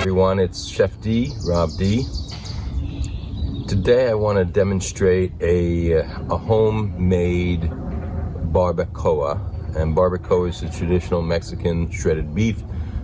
everyone, it's Chef D, Rob D. Today I want to demonstrate a homemade barbacoa. And barbacoa is a traditional Mexican shredded beef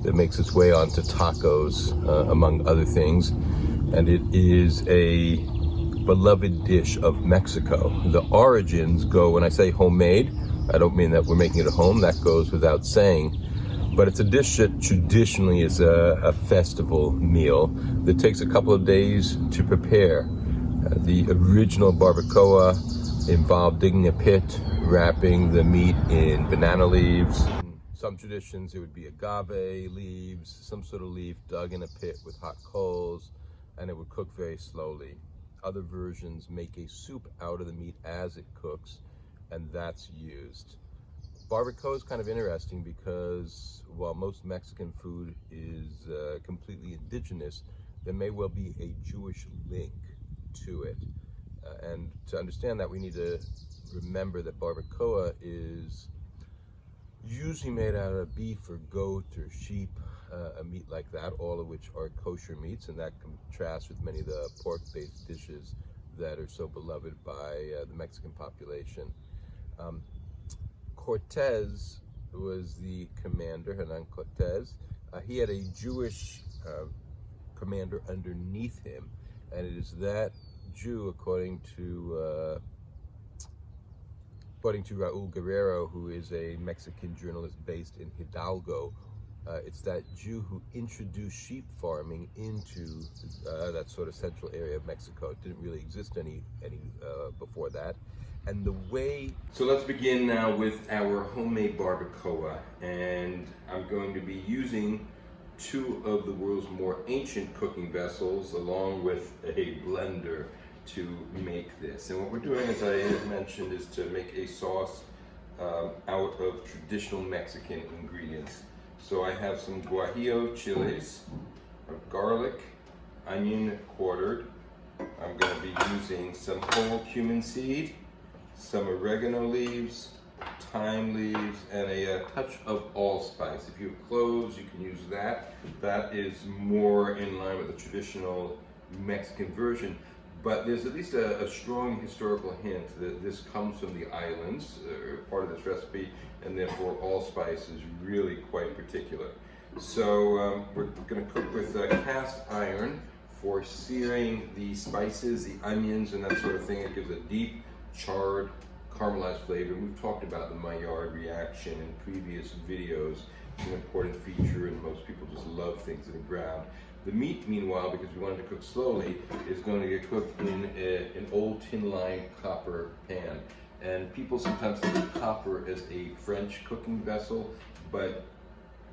that makes its way onto tacos, among other things. And it is a beloved dish of Mexico. The origins go, when I say homemade, I don't mean that we're making it at home, that goes without saying. But it's a dish that traditionally is a festival meal that takes a couple of days to prepare. The original barbacoa involved digging a pit, wrapping the meat in banana leaves. In some traditions it would be agave leaves, some sort of leaf dug in a pit with hot coals, and it would cook very slowly. Other versions make a soup out of the meat as it cooks, and that's used. Barbacoa is kind of interesting because while most Mexican food is completely indigenous, there may well be a Jewish link to it. And to understand that, we need to remember that barbacoa is usually made out of beef or goat or sheep, a meat like that, all of which are kosher meats, and that contrasts with many of the pork-based dishes that are so beloved by the Mexican population. Cortez was the commander, Hernan Cortez. He had a Jewish commander underneath him, and it is that Jew, according to Raul Guerrero, who is a Mexican journalist based in Hidalgo, it's that Jew who introduced sheep farming into that sort of central area of Mexico. It didn't really exist any before that. And the way, so let's begin now with our homemade barbacoa, and I'm going to be using two of the world's more ancient cooking vessels along with a blender to make this. And what we're doing, as I mentioned, is to make a sauce out of traditional Mexican ingredients. So I have some guajillo chilies, garlic, onion quartered. I'm going to be using some whole cumin seed, some oregano leaves, thyme leaves, and a touch of allspice. If you have cloves, you can use that. That is more in line with the traditional Mexican version. But there's at least a strong historical hint that this comes from the islands, part of this recipe, and therefore allspice is really quite particular. So we're going to cook with cast iron for searing the spices, the onions, and that sort of thing. It gives a deep, charred, caramelized flavor. We've talked about the Maillard reaction in previous videos. It's an important feature, and most people just love things that are brown. The meat, meanwhile, because we wanted to cook slowly, is going to get cooked in an old tin-lined copper pan. And people sometimes think of copper as a French cooking vessel, but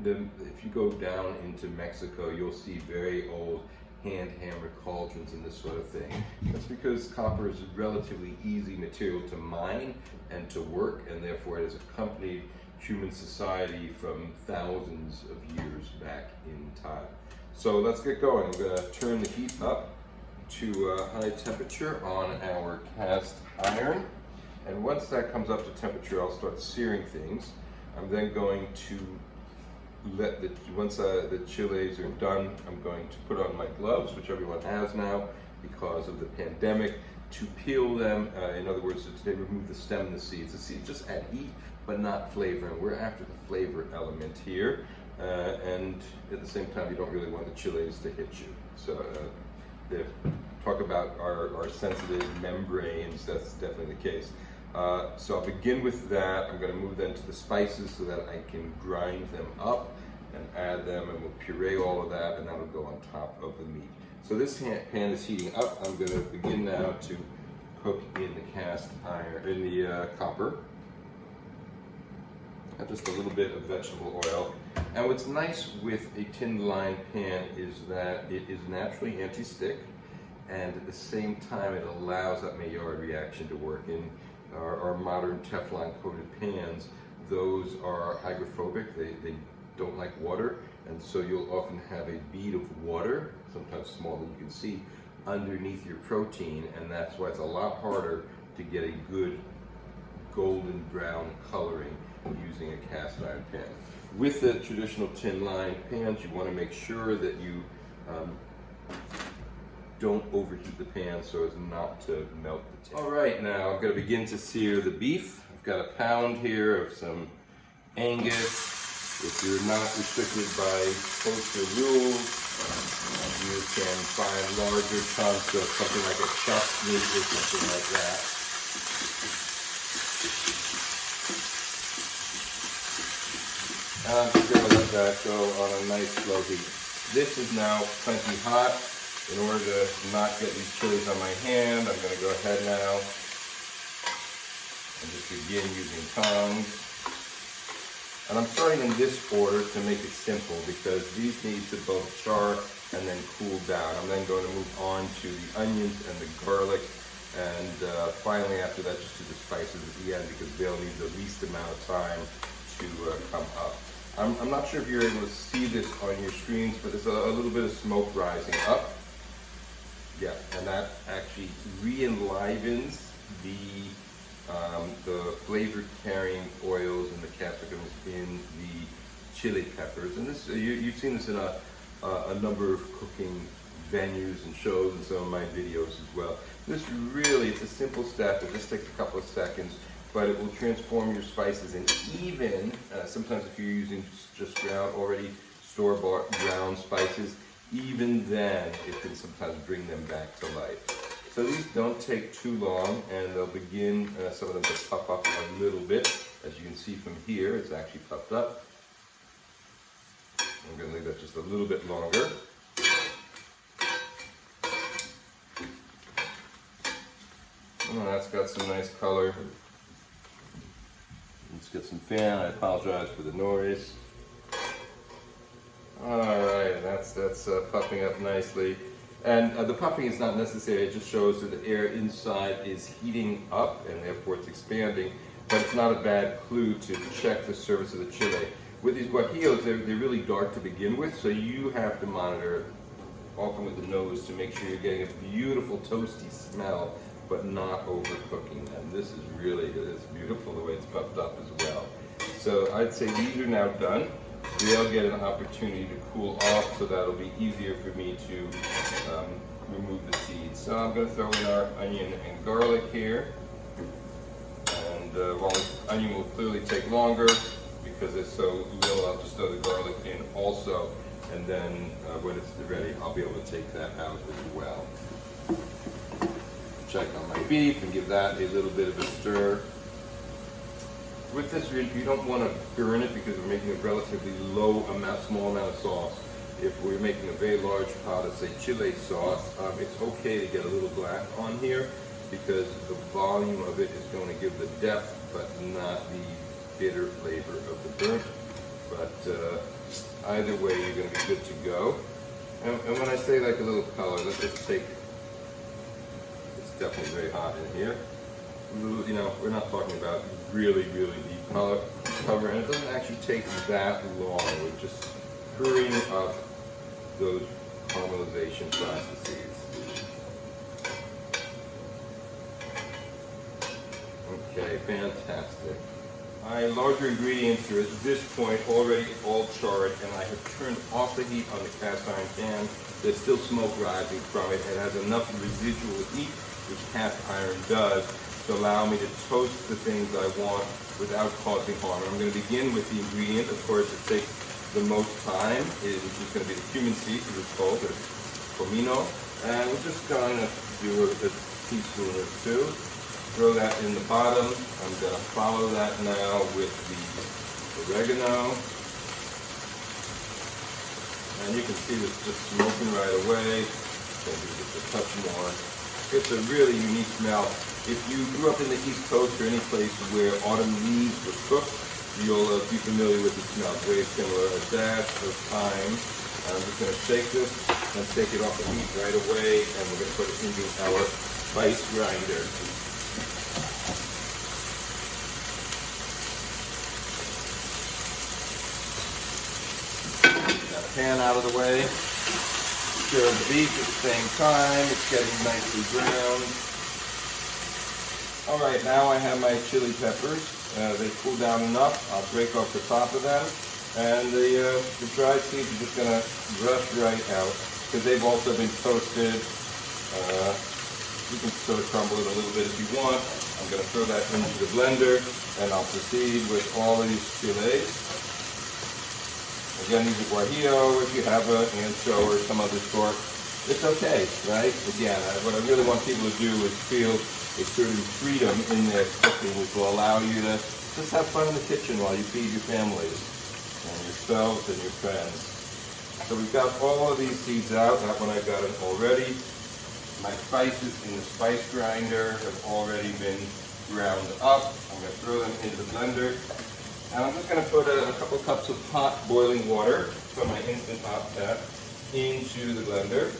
if you go down into Mexico, you'll see very old hand-hammered cauldrons and this sort of thing. That's because copper is a relatively easy material to mine and to work, and therefore it has accompanied human society from thousands of years back in time. So let's get going. I'm going to turn the heat up to a high temperature on our cast iron, and once that comes up to temperature, I'll start searing things. I'm then going to once the chilies are done, I'm going to put on my gloves, which everyone has now because of the pandemic, to peel them. In other words, to remove the stem and the seeds. The seeds just add heat, but not flavor, and we're after the flavor element here. And at the same time, you don't really want the chilies to hit you. So talk about our sensitive membranes, that's definitely the case. So I'll begin with that. I'm going to move then to the spices so that I can grind them up and add them, and we'll puree all of that, and that'll go on top of the meat. So this pan is heating up. I'm going to begin now to cook in the cast iron, in the copper. Add just a little bit of vegetable oil. And what's nice with a tin-lined pan is that it is naturally anti-stick, and at the same time it allows that Maillard reaction to work. In our modern Teflon coated pans, those are hydrophobic, they don't like water, and so you'll often have a bead of water, sometimes small that you can see, underneath your protein, and that's why it's a lot harder to get a good golden brown coloring using a cast iron pan. With the traditional tin lined pans, you want to make sure that you Don't overheat the pan so as not to melt the tail. All right, now I'm going to begin to sear the beef. I've got a pound here of some Angus. If you're not restricted by kosher rules, you can find larger chunks of something like a chest meat or something like that. I'm just going to let that go on a nice slow heat. This is now plenty hot. In order to not get these chilies on my hand, I'm going to go ahead now and just begin using tongs. And I'm starting in this order to make it simple because these need to both char and then cool down. I'm then going to move on to the onions and the garlic, and finally after that just to the spices at the end because they'll need the least amount of time to come up. I'm not sure if you're able to see this on your screens, but there's a little bit of smoke rising up. Yeah, and that actually re-enlivens the flavor-carrying oils and the capsicums in the chili peppers. And this, you've seen this in a number of cooking venues and shows and some of my videos as well. This really, it's a simple step. It just takes a couple of seconds, but it will transform your spices. And even, sometimes if you're using just already store-bought ground spices, even then it can sometimes bring them back to life. So these don't take too long, and they'll begin, some of them to puff up a little bit. As you can see from here, it's actually puffed up. I'm going to leave that just a little bit longer. Oh, that's got some nice color. Let's get some fan. I apologize for the noise. Alright, that's puffing up nicely. And the puffing is not necessary, it just shows that the air inside is heating up and therefore it's expanding, but it's not a bad clue to check the surface of the chili. With these guajillos, they're really dark to begin with, so you have to monitor, often with the nose, to make sure you're getting a beautiful toasty smell, but not overcooking them. This is really, it's beautiful the way it's puffed up as well. So I'd say these are now done. They'll get an opportunity to cool off, so that'll be easier for me to remove the seeds. So I'm going to throw in our onion and garlic here. And while the onion will clearly take longer because it's so little, I'll just throw the garlic in also. And then when it's ready, I'll be able to take that out as well. Check on my beef and give that a little bit of a stir. With this, you don't want to burn it because we're making a relatively small amount of sauce. If we're making a very large pot of, say, chili sauce, it's okay to get a little black on here because the volume of it is going to give the depth, but not the bitter flavor of the burnt. But either way, you're going to be good to go. And when I say like a little color, let's just take, it's definitely very hot in here. You know, we're not talking about really deep color, and it doesn't actually take that long. We're just hurrying up those caramelization processes. Okay, fantastic. My larger ingredients are at this point already all charred, and I have turned off the heat on the cast iron pan. There's still smoke rising from it. It has enough residual heat, which cast iron does, to allow me to toast the things I want without causing harm. And I'm going to begin with the ingredient, of course, it takes the most time, which is going to be the cumin seeds, as it's called, or comino. And we're just going to do a teaspoon or two. Throw that in the bottom. I'm going to follow that now with the oregano. And you can see this just smoking right away. Maybe just a touch more. It's a really unique smell. If you grew up in the East Coast or any place where autumn leaves were cooked, you'll be familiar with the smell. Very similar. A dash of thyme. I'm just going to shake this and take it off the heat right away, and we're going to put it into our spice grinder. Got a pan out of the way. Stir the beef at the same time. It's getting nicely browned. All right, now I have my chili peppers. They cool down enough. I'll break off the top of them. And the dried seeds are just going to brush right out. because they've also been toasted. You can sort of crumble it a little bit if you want. I'm going to throw that into the blender, and I'll proceed with all of these chiles. Again, these are guajillo. If you have an ancho or some other sort, it's okay, right? Again, what I really want people to do is feel a certain freedom in their cooking, which will allow you to just have fun in the kitchen while you feed your families and yourselves and your friends. So we've got all of these seeds out. That one I've got it already. My spices in the spice grinder have already been ground up. I'm going to throw them into the blender. And I'm just going to put a couple cups of hot boiling water from my Instant Hot tap into the blender.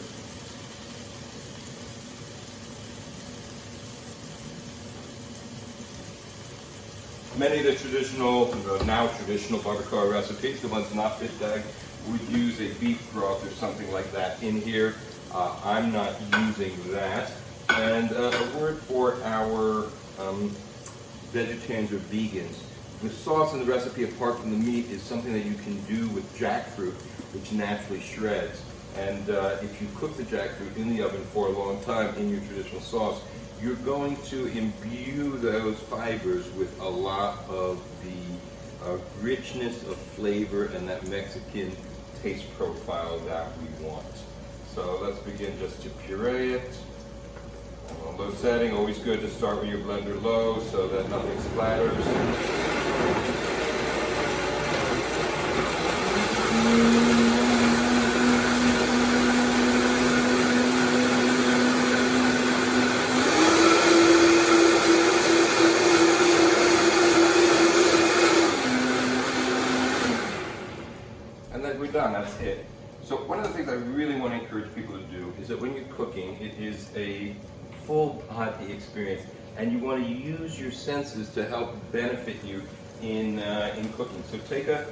Many of the traditional, now traditional barbacoa recipes, the ones not fish tagged, would use a beef broth or something like that in here. I'm not using that. And a word for our vegetarians or vegans. The sauce in the recipe, apart from the meat, is something that you can do with jackfruit, which naturally shreds. And if you cook the jackfruit in the oven for a long time in your traditional sauce, you're going to imbue those fibers with a lot of the richness of flavor and that Mexican taste profile that we want. So let's begin just to puree it. On low setting, always good to start with your blender low so that nothing splatters. And then we're done, that's it. So one of the things I really want to encourage people to do is that when you're cooking, it is a full body experience, and you want to use your senses to help benefit you in cooking. So take a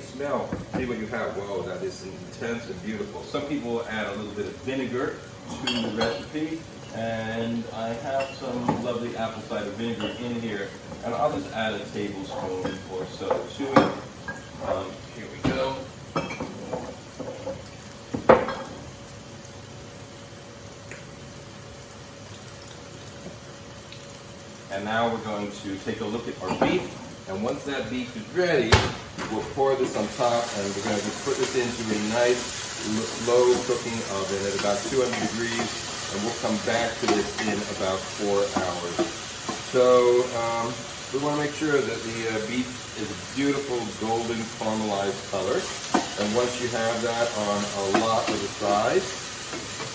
smell, see what you have. Whoa, that is intense and beautiful. Some people will add a little bit of vinegar to the recipe, and I have some lovely apple cider vinegar in here, and I'll just add a tablespoon or so to it. Here we go. And now we're going to take a look at our beef, and once that beef is ready, we'll pour this on top, and we're going to put this into a nice slow cooking oven at about 200 degrees, and we'll come back to this in about 4 hours. So we want to make sure that the beef is a beautiful golden caramelized color, and once you have that on a lot of the size,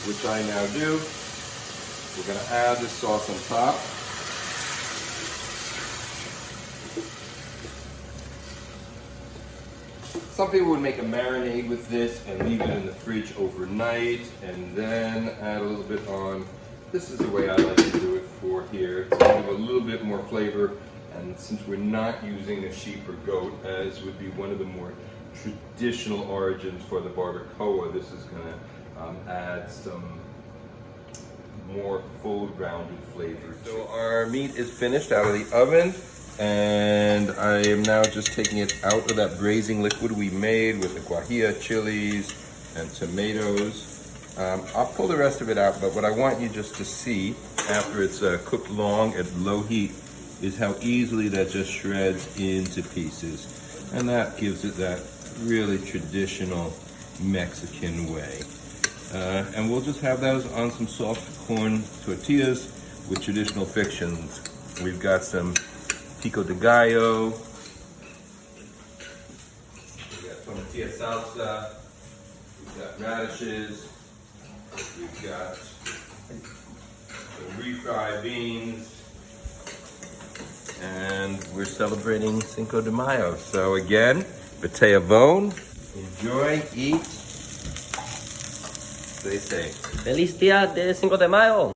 which I now do, we're going to add this sauce on top. Some people would make a marinade with this and leave it in the fridge overnight and then add a little bit on. This is the way I like to do it for here. To give a little bit more flavor, and since we're not using a sheep or goat, as would be one of the more traditional origins for the barbacoa, this is going to add some more full rounded flavor. So our meat is finished out of the oven, and I am now just taking it out of that braising liquid we made with the guajillo, chilies, and tomatoes. I'll pull the rest of it out, but what I want you just to see after it's cooked long at low heat is how easily that just shreds into pieces. And that gives it that really traditional Mexican way. And we'll just have those on some soft corn tortillas with traditional fixings. We've got some pico de gallo, we've got tortilla salsa, we've got radishes, we've got some refried beans, and we're celebrating Cinco de Mayo. So again, Bate Avon, enjoy, eat, stay safe. Feliz Día de Cinco de Mayo.